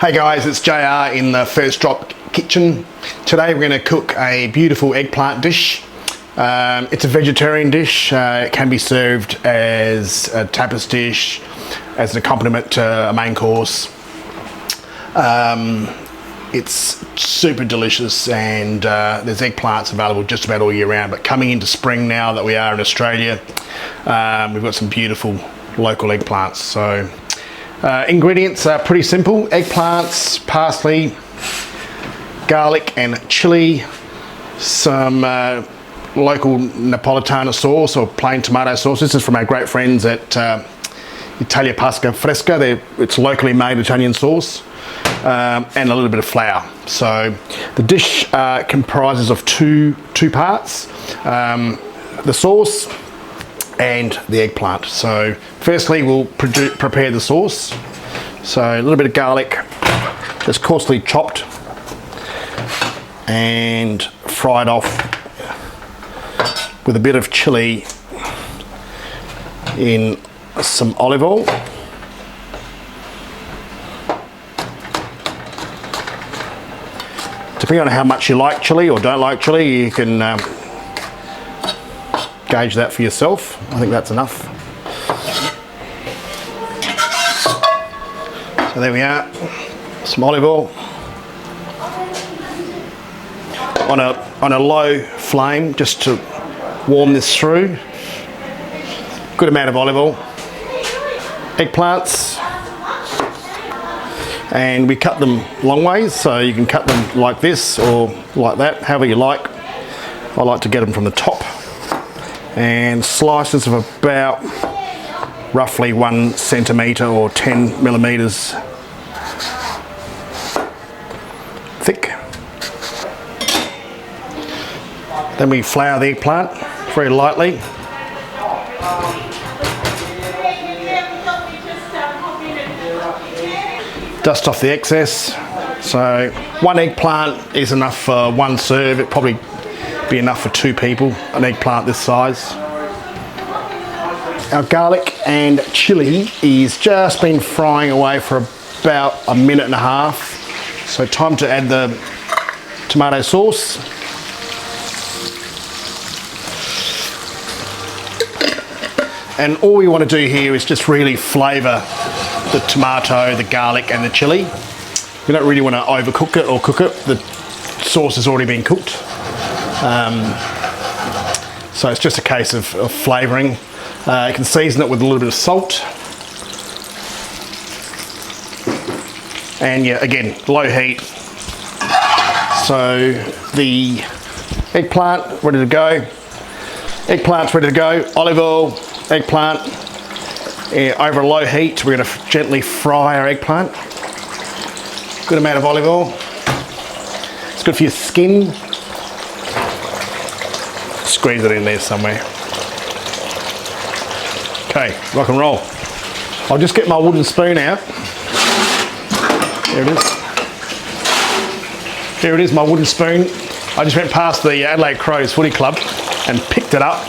Hey guys, it's JR in the First Drop Kitchen. Today we're going to cook a beautiful eggplant dish. It's a vegetarian dish. It can be served as a tapas dish, as an accompaniment to a main course. It's super delicious, and there's eggplants available just about all year round. But coming into spring now that we are in Australia, we've got some beautiful local eggplants. So ingredients are pretty simple: eggplants, parsley, garlic and chili, some local Napolitana sauce or plain tomato sauce. This is from our great friends at Italia Pasta Fresca. It's locally made Italian sauce, and a little bit of flour. So the dish comprises of two parts, the sauce and the eggplant. So firstly we'll prepare the sauce. So a little bit of garlic, just coarsely chopped and fried off with a bit of chili in some olive oil. Depending on how much you like chili or don't like chili, you can gauge that for yourself. I think that's enough. So there we are, some olive oil on a low flame just to warm this through. Good amount of olive oil. Eggplants, and we cut them long ways, so you can cut them like this or like that, however you like. I like to get them from the top, and slices of about roughly 1 centimetre or 10 millimetres thick. Then we flour the eggplant very lightly. Dust off the excess. So 1 eggplant is enough for 1 serve. It'd probably be enough for 2 people, an eggplant this size. Our garlic and chili is just been frying away for about 1.5 minutes. So time to add the tomato sauce. And all we want to do here is just really flavour the tomato, the garlic and the chili. We don't really want to overcook it or cook it. The sauce has already been cooked. So it's just a case of flavouring. You can season it with a little bit of salt. And yeah, again, low heat. So the eggplant ready to go. Eggplant's ready to go. Olive oil, eggplant. Over a low heat, we're going to gently fry our eggplant. Good amount of olive oil. It's good for your skin. Squeeze it in there somewhere. Okay, rock and roll. I'll just get my wooden spoon out. There it is. There it is, my wooden spoon. I just went past the Adelaide Crows Footy Club and picked it up.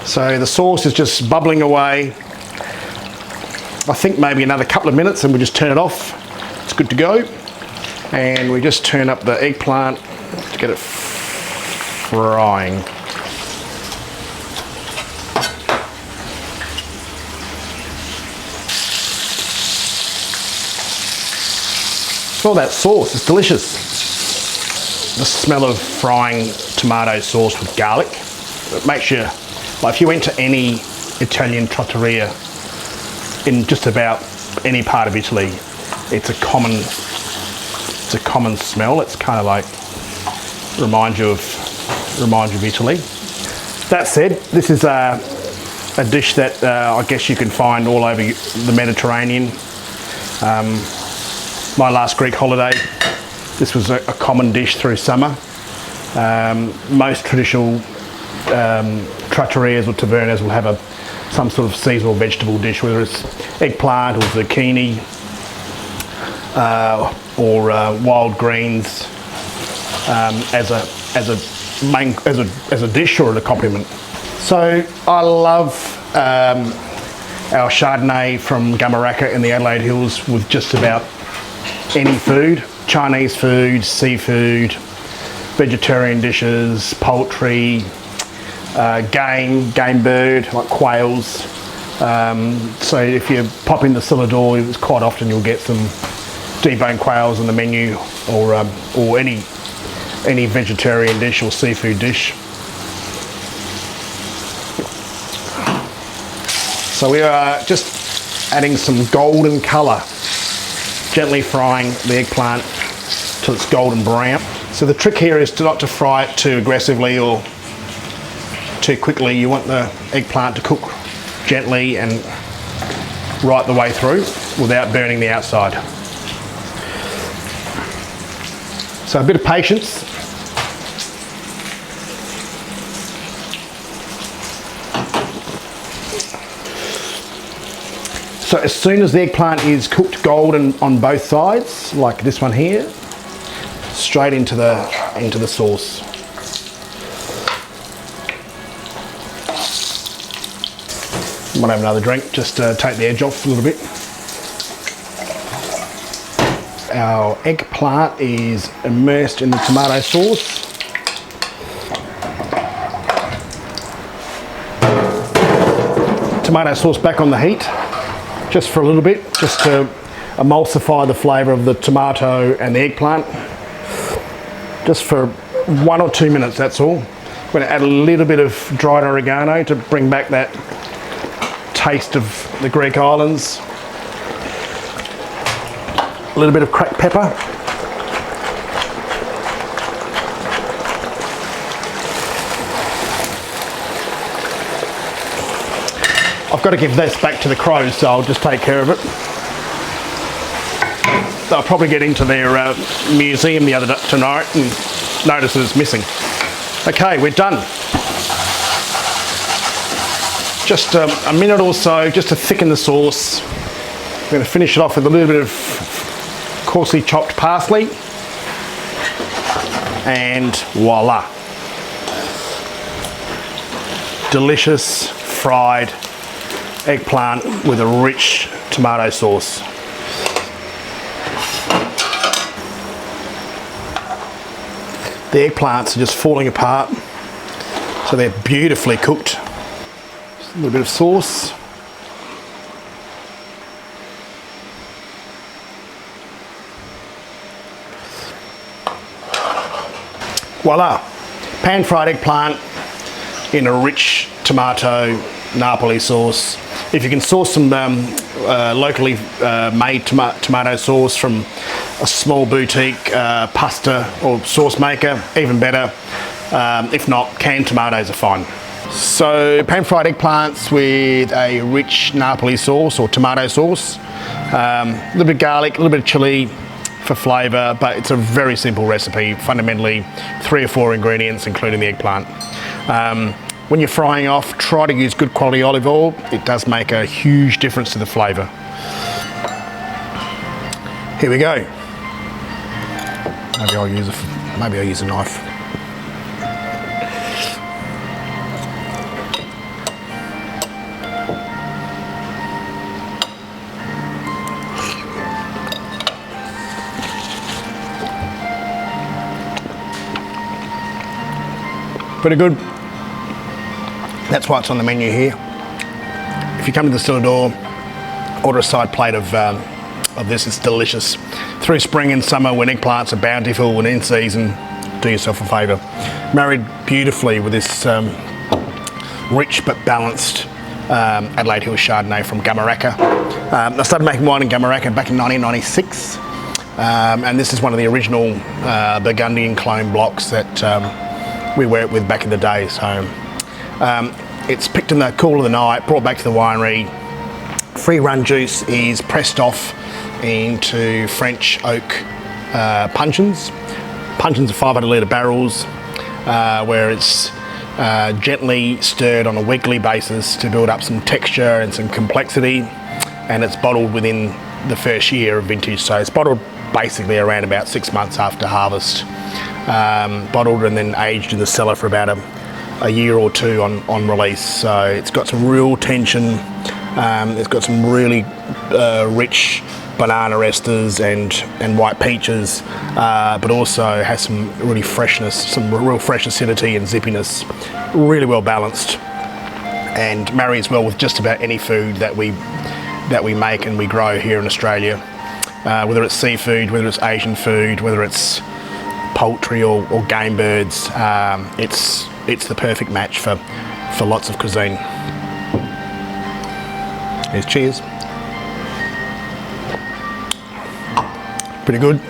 So the sauce is just bubbling away. I think maybe another couple of minutes and we'll just turn it off. It's good to go. And we just turn up the eggplant to get it frying. Smell that sauce, it's delicious. The smell of frying tomato sauce with garlic, it makes you, like if you went to any Italian trattoria in just about any part of Italy, it's a common smell. It's kind of like reminds you of Italy. That said, this is a dish that I guess you can find all over the Mediterranean. My last Greek holiday, this was a common dish through summer. Most traditional trattorias or tavernas will have some sort of seasonal vegetable dish, whether it's eggplant or zucchini or wild greens as a dish or an accompaniment. So I love our Chardonnay from Gummaraka in the Adelaide Hills with just about any food. Chinese food, seafood, vegetarian dishes, poultry, game bird, like quails. So if you pop in the cellar door, it's quite often you'll get some deboned quails on the menu, or any vegetarian dish or seafood dish. So we are just adding some golden colour, gently frying the eggplant till it's golden brown. So the trick here is not to fry it too aggressively or too quickly. You want the eggplant to cook gently and right the way through without burning the outside. So a bit of patience. So as soon as the eggplant is cooked golden on both sides, like this one here, straight into the sauce. Might have another drink just to take the edge off a little bit. Our eggplant is immersed in the tomato sauce. Tomato sauce back on the heat, just for a little bit, just to emulsify the flavour of the tomato and the eggplant. Just for 1 or 2 minutes, that's all. I'm going to add a little bit of dried oregano to bring back that taste of the Greek islands. A little bit of cracked pepper. I've got to give this back to the crows, so I'll just take care of it. They'll probably get into their museum tonight and notice that it's missing. Okay, we're done. Just a minute or so, just to thicken the sauce. We're going to finish it off with a little bit of coarsely chopped parsley. And voila. Delicious fried eggplant with a rich tomato sauce. The eggplants are just falling apart, so they're beautifully cooked. Just a little bit of sauce. Voila, pan-fried eggplant in a rich tomato Napoli sauce. If you can source some locally made tomato sauce from a small boutique pasta or sauce maker, even better. If not, canned tomatoes are fine. So pan-fried eggplants with a rich Napoli sauce or tomato sauce. A little bit of garlic, a little bit of chili for flavour, but it's a very simple recipe. Fundamentally 3 or 4 ingredients, including the eggplant. When you're frying off, try to use good quality olive oil. It does make a huge difference to the flavour. Here we go. Maybe I'll use a knife. Pretty good. That's why it's on the menu here. If you come to the cellar door, order a side plate of this. It's delicious. Through spring and summer, when eggplants are bountiful and in season, do yourself a favour. Married beautifully with this rich but balanced Adelaide Hills Chardonnay from Gummaraka. I started making wine in Gummaraka back in 1996, and this is one of the original Burgundian clone blocks that we worked with back in the day. So it's picked in the cool of the night, brought back to the winery. Free run juice is pressed off into French oak puncheons. Puncheons are 500 litre barrels where it's gently stirred on a weekly basis to build up some texture and some complexity, and it's bottled within the first year of vintage. So it's bottled basically around about 6 months after harvest, bottled and then aged in the cellar for about a year or two on release. So it's got some real tension. It's got some really rich banana esters and white peaches, but also has some really freshness, some real fresh acidity and zippiness. Really well balanced, and marries well with just about any food that we make and we grow here in Australia. Whether it's seafood, whether it's Asian food, whether it's poultry or game birds, it's the perfect match for lots of cuisine. Here's cheers. Pretty good.